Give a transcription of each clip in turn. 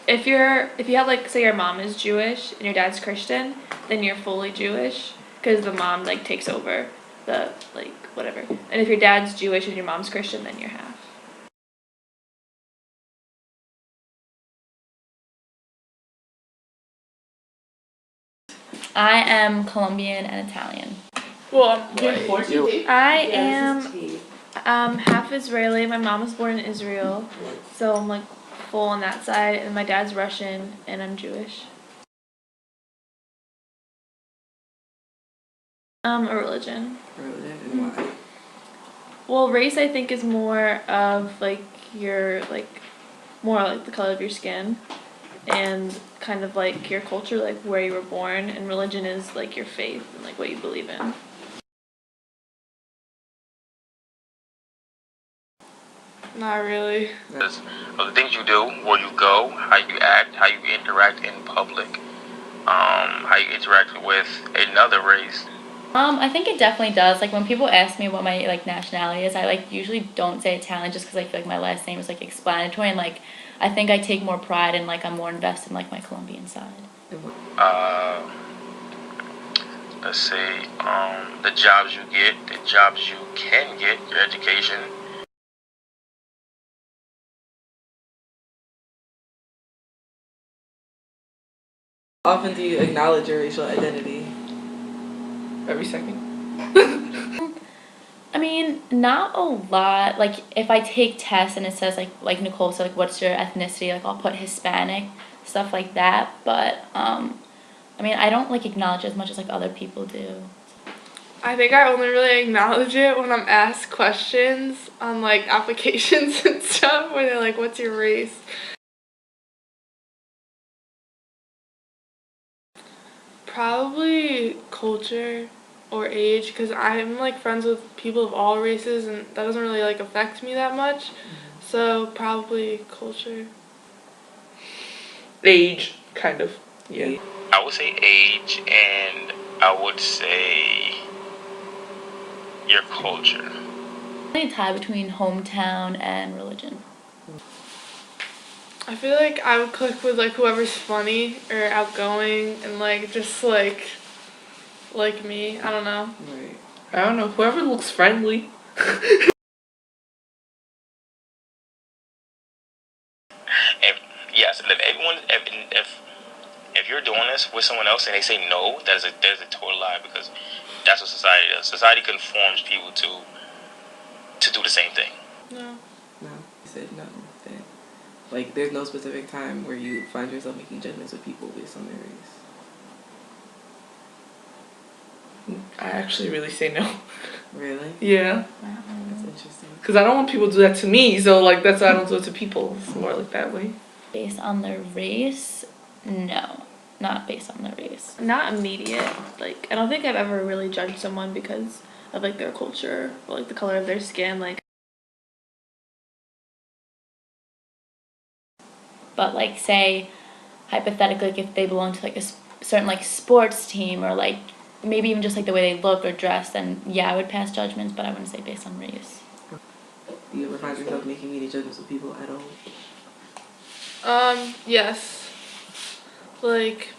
if you have like, say your mom is Jewish and your dad's Christian, then you're fully Jewish because the mom like takes over the like whatever. And if your dad's Jewish and your mom's Christian, then you're half. I am Colombian and Italian. Well, I am half Israeli. My mom was born in Israel, so I'm like full on that side, and my dad's Russian, and I'm Jewish. A religion. And why? Well, race I think is more of like your more like the color of your skin, and kind of like your culture, like where you were born, and religion is like your faith and like what you believe in. Not really. Of the things you do, where you go, how you act, how you interact in public, how you interact with another race. I think it definitely does. Like when people ask me what my like nationality is, I like usually don't say Italian just because I feel like my last name is like explanatory, and like I think I take more pride and like I'm more invested in like my Colombian side. Let's say the jobs you get, the jobs you can get, your education. Often do you acknowledge your racial identity? Every second. I mean, not a lot. Like if I take tests and it says like Nicole said, like what's your ethnicity, like I'll put Hispanic, stuff like that. But I mean, I don't like acknowledge as much as like other people do. I think I only really acknowledge it when I'm asked questions on like applications and stuff where they're like, what's your race? Probably culture or age, because I'm like friends with people of all races and that doesn't really like affect me that much. So probably culture. Age, kind of. Yeah. I would say age, and I would say your culture. A tie between hometown and religion. I feel like I would click with like whoever's funny or outgoing and like just like me. I don't know. Right. I don't know. Whoever looks friendly. Yes, if everyone, if you're doing this with someone else and they say no, there's a total lie, because that's what society does. Society conforms people to do the same thing. No. No. You said no. Then, like, there's no specific time where you find yourself making judgments with people based on their race. I actually really say no. Really? Yeah. That's interesting. Because I don't want people to do that to me, so like that's why I don't do it to people. It's more like that way. Based on their race, no, not based on their race. Not immediate. Like I don't think I've ever really judged someone because of like their culture or like the color of their skin. Like. But like say hypothetically, like if they belong to like a certain like sports team or like maybe even just like the way they look or dress, then yeah, I would pass judgments, but I wouldn't say based on race. Do you ever find yourself making immediate judgments with people at all? Yes. Like,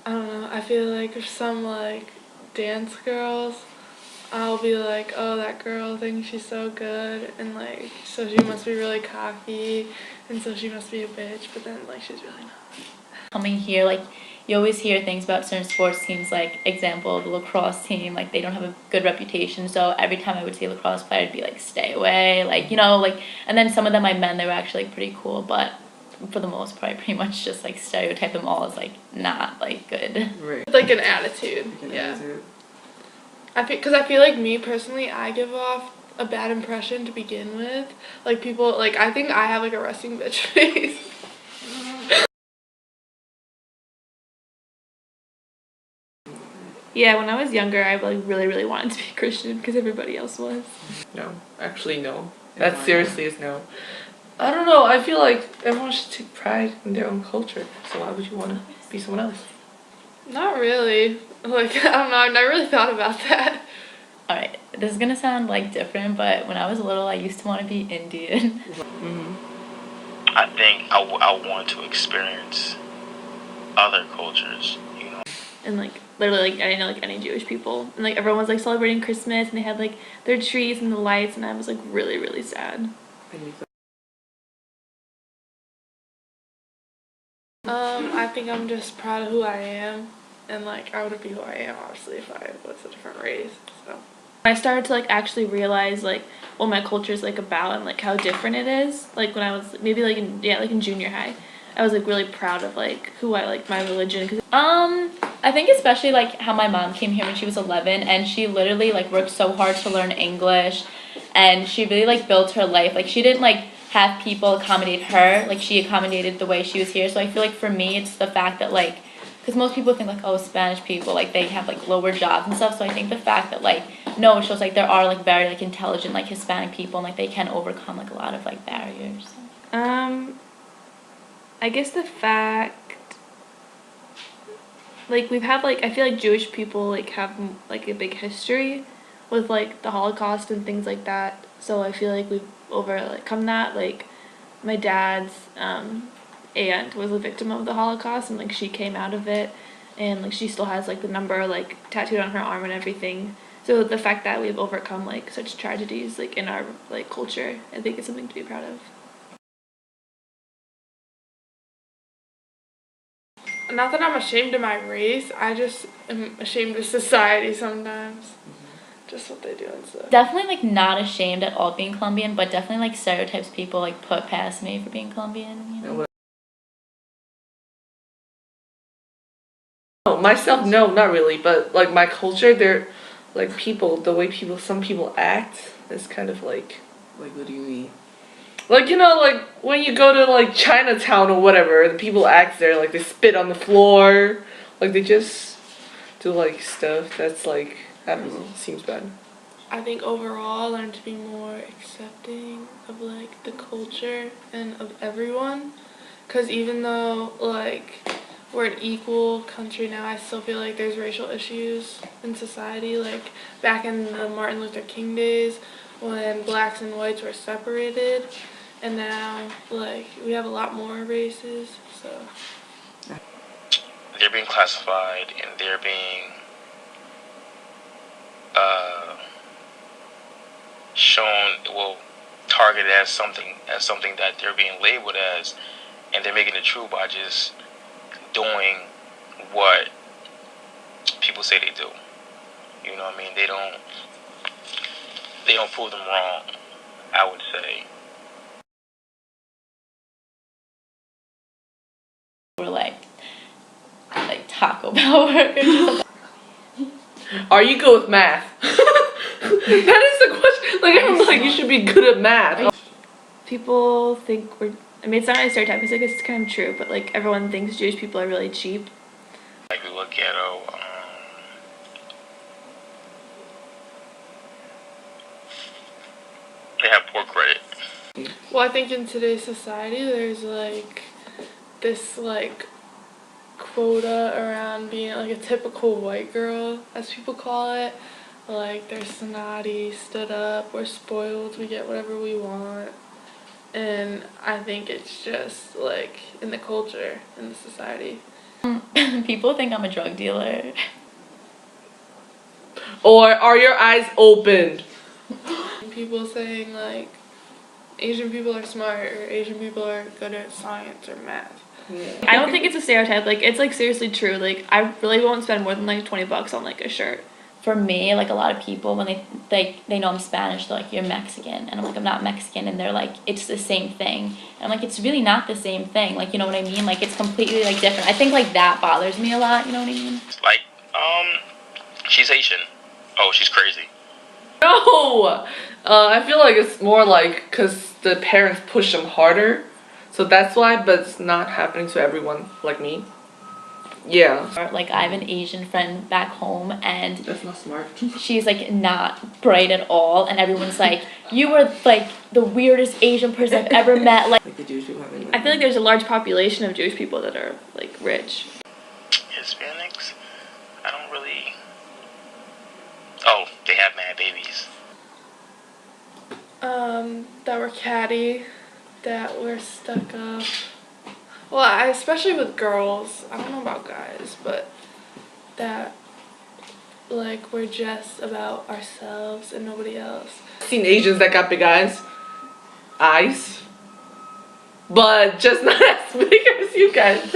I don't know, I feel like if some like dance girls, I'll be like, oh, that girl thinks she's so good, and like, so she must be really cocky, and so she must be a bitch, but then like she's really not. Coming here, like you always hear things about certain sports teams, like example the lacrosse team, like they don't have a good reputation, so every time I would see a lacrosse player I'd be like, stay away, like, you know, like, and then some of them I met, they were actually like, pretty cool, but for the most part I pretty much just like stereotype them all as like not like good. Right. Like an attitude. Like an Yeah. attitude. Because I feel like me personally, I give off a bad impression to begin with. Like people, like I think I have like a resting bitch face. Yeah, when I was younger, I like really wanted to be Christian because everybody else was. No, actually no. That seriously is no. I don't know. I feel like everyone should take pride in their own culture. So why would you want to be someone else? Not really. Like, I don't know, I've never really thought about that. Alright, this is gonna sound like different, but when I was little I used to want to be Indian. I think I want to experience other cultures, you know. And like literally like I didn't know like any Jewish people, and like everyone was like celebrating Christmas and they had like their trees and the lights, and I was like really really sad. I think I'm just proud of who I am, and like I wouldn't be who I am obviously if I was a different race. So I started to like actually realize like what my culture is like about and like how different it is. Like when I was maybe like in junior high, I was like really proud of like who I like my religion. I think especially like how my mom came here when she was 11, and she literally like worked so hard to learn English, and she really like built her life. Like she didn't like have people accommodate her, like she accommodated the way she was here. So I feel like for me it's the fact that like, because most people think like, oh, Spanish people like they have like lower jobs and stuff. So I think the fact that like, no, it shows like there are like very like intelligent like Hispanic people, and like they can overcome like a lot of like barriers. I guess the fact like we've had like I feel like Jewish people like have like a big history with like the Holocaust and things like that. So I feel like we've overcome that. Like my dad's aunt was a victim of the Holocaust, and like she came out of it, and like she still has like the number like tattooed on her arm and everything. So the fact that we've overcome like such tragedies like in our like culture, I think it's something to be proud of. not that I'm ashamed of my race, I just am ashamed of society sometimes. Just what they do and stuff. Definitely like not ashamed at all being Colombian, but definitely like stereotypes people like put past me for being Colombian, you know? No, myself, no, not really. But like my culture, they're like people. The way some people act is kind of like, What do you mean? like you know, like when you go to like Chinatown or whatever, the people act there like they spit on the floor, like they just do like stuff that's like I don't know, seems bad. I think overall I learned to be more accepting of like the culture and of everyone, because even though like we're an equal country now, I still feel like there's racial issues in society. Like back in the Martin Luther King days when blacks and whites were separated, and now like we have a lot more races. So They're being classified and they're being shown, well, targeted as something that they're being labeled as, and they're making it true by just doing what people say they do. You know what I mean? They don't prove them wrong, I would say. We're like Taco Bell workers. Are you good with math? That is the question. Like everyone's like, you should be good at math. People think we're I mean it's not really a stereotype because I guess it's kind of true, but like everyone thinks Jewish people are really cheap. Like we look ghetto. They have poor credit. well, I think in today's society there's like this like quota around being like a typical white girl, as people call it. Like they're snotty, stood up, we're spoiled, we get whatever we want. And I think it's just like in the culture, in the society. People think I'm a drug dealer. Or are your eyes opened? People saying like Asian people are smart or Asian people are good at science or math. I don't think it's a stereotype. Like it's like seriously true. Like I really won't spend more than like $20 on like a shirt. For me, like a lot of people when they know I'm Spanish, they're like, you're Mexican, and I'm like, I'm not Mexican, and they're like, it's the same thing, and I'm like, it's really not the same thing, like, you know what I mean, like it's completely like different. I think like that bothers me a lot, you know what I mean? Like, she's Asian. Oh, she's crazy. No! I feel like it's more like because the parents push them harder. So that's why, but it's not happening to everyone like me. Yeah. Or, like I have an Asian friend back home, and That's not smart. she's like not bright at all, and everyone's like, you are like the weirdest Asian person I've ever met. Like Like the Jewish people having. I feel like there's a large population of Jewish people that are like rich. Hispanics, I don't really. Oh, they have mad babies. That were catty, that we're stuck up. Well, especially with girls. I don't know about guys, but that like we're just about ourselves and nobody else. I've seen Asians that got big eyes, but just not as big as you guys.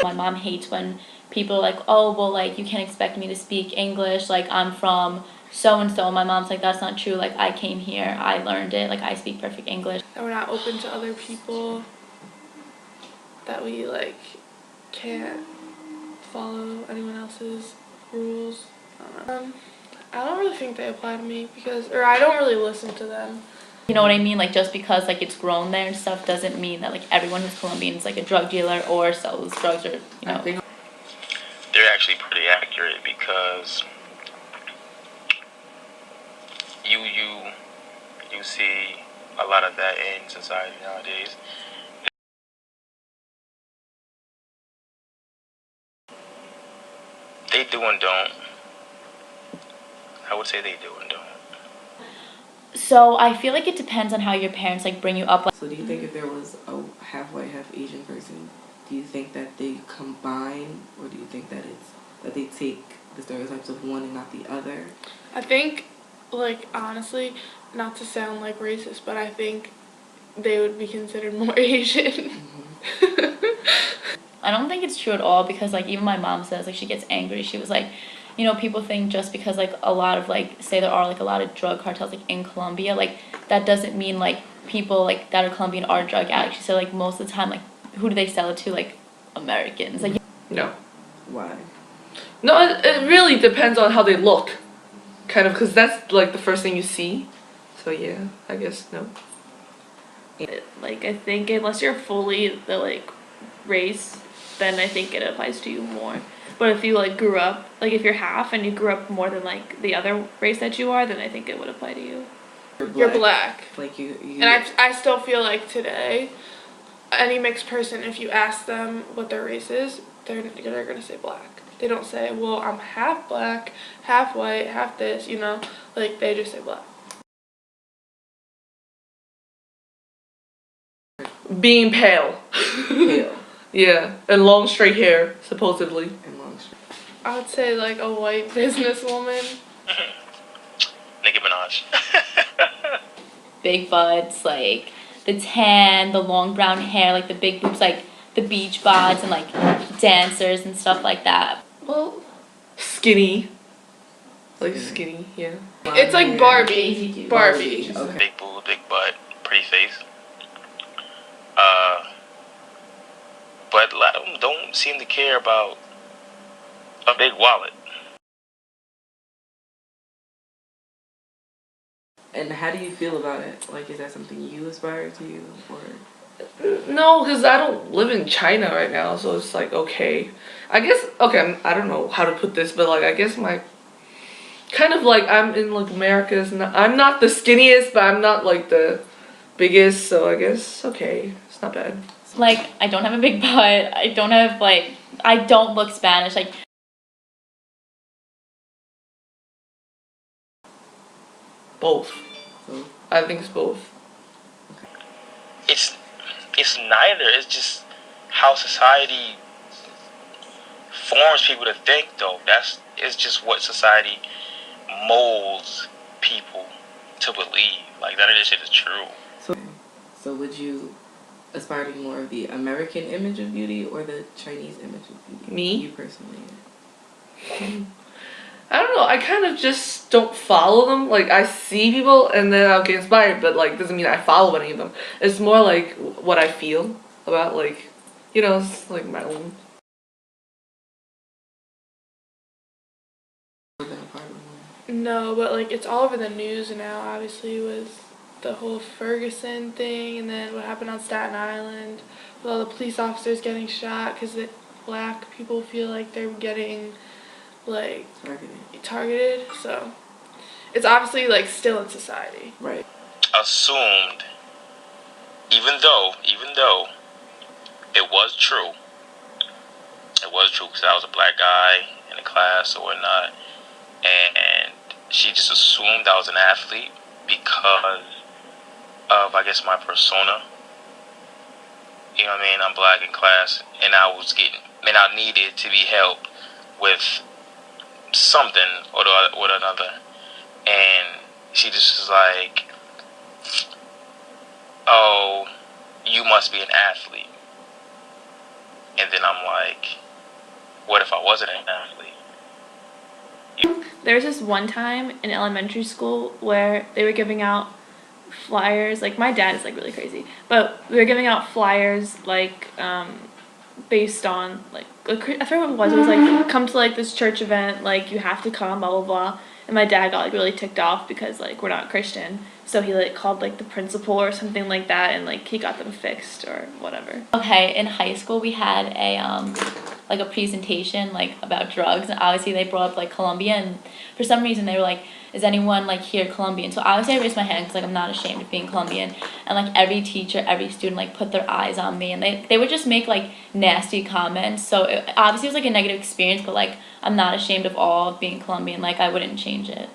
My mom hates when people are like, oh, well, like, you can't expect me to speak English, like, I'm from so-and-so. My mom's like, that's not true, like, I came here, I learned it, like, I speak perfect English. That we're not open to other people. That we like can't follow anyone else's rules. I don't know. I don't really think they apply to me or I don't really listen to them. You know what I mean? Like, just because, like, it's grown there and stuff doesn't mean that, like, everyone who's Colombian is, like, a drug dealer or sells drugs or, you know. They're actually pretty accurate because you see a lot of that in society nowadays. They do and don't. I would say they do and don't. So I feel like it depends on how your parents, like, bring you up. Like, So do you think if there was a half white, half Asian person, do you think that they combine, or do you think that they take the stereotypes of one and not the other? I think, like, honestly, not to sound like racist, but I think they would be considered more Asian. I don't think it's true at all because, like, even my mom says, like, she gets angry. She was like, you know, people think just because, like, a lot of, like, say there are, like, a lot of drug cartels, like, in Colombia, like, that doesn't mean, like, people, like, that are Colombian are drug addicts. She said, like, most of the time, like, who do they sell it to? Like, Americans. Like, No. Why? No, it really depends on how they look. Kind of, because that's, like, the first thing you see. So, yeah, I guess no. Like, I think unless you're fully the, like, race, then I think it applies to you more. But if you, like, grew up, like, if you're half and you grew up more than, like, the other race that you are, then I think it would apply to you. You're black. Like you And I still feel like today, any mixed person, if you ask them what their race is, they're gonna say black. They don't say, well, I'm half black, half white, half this, you know? Like, they just say black. Being pale. pale Yeah, and long straight hair, supposedly. and long straight. I would say, like, a white businesswoman. Nicki Minaj. big butts, like, the tan, the long brown hair, like, the big boobs, like, the beach bods and, like, dancers and stuff like that. Well, Skinny. Like skinny, yeah. it's like Barbie. Barbie. Okay. Big boob, big butt, pretty face. But a lot of them don't seem to care about a big wallet. And how do you feel about it? Like, is that something you aspire to, or? No, because I don't live in China right now, so it's like, okay. I guess, okay, I don't know how to put this, but like, I guess my, kind of like, I'm in like America's, I'm not the skinniest, but I'm not like the biggest, so I guess, okay, it's not bad. Like, I don't have a big butt, I don't have, like, I don't look Spanish, like. Both. So, I think it's both. It's neither. It's just how society forms people to think, though. It's just what society molds people to believe. Like, none of this shit is true. so would you aspire to be more of the American image of beauty or the Chinese image of beauty? Me? You personally. I don't know, I kind of just don't follow them. Like, I see people and then I'll get inspired, but like, doesn't mean I follow any of them. It's more like what I feel about, like, you know, it's like my own. No, but like it's all over the news now, obviously, with the whole Ferguson thing and then what happened on Staten Island with all the police officers getting shot because the black people feel like they're getting like targeted. So it's obviously like still in society. Right. Assumed, even though it was true because I was a black guy in the class or whatnot, and she just assumed I was an athlete because of, I guess, my persona you know what I mean, I'm black in class, and I needed to be helped with something or another, and she just was like, "Oh, you must be an athlete," and then I'm like, "What if I wasn't an athlete?" There was this one time in elementary school where they were giving out flyers. Like my dad is like really crazy, but we were giving out flyers like based on like I forget what it was. It was like come to like this church event. Like you have to come, blah blah blah. And my dad got like really ticked off because like we're not Christian. So he like called like the principal or something like that, and like he got them fixed or whatever. Okay, in high school we had a like a presentation like about drugs, and obviously they brought up like Colombia, and for some reason they were like, is anyone like here Colombian? So obviously I raised my hand because like I'm not ashamed of being Colombian, and like every teacher, every student like put their eyes on me, and they would just make like nasty comments. So obviously it was like a negative experience, but like I'm not ashamed of all of being Colombian. Like I wouldn't change it.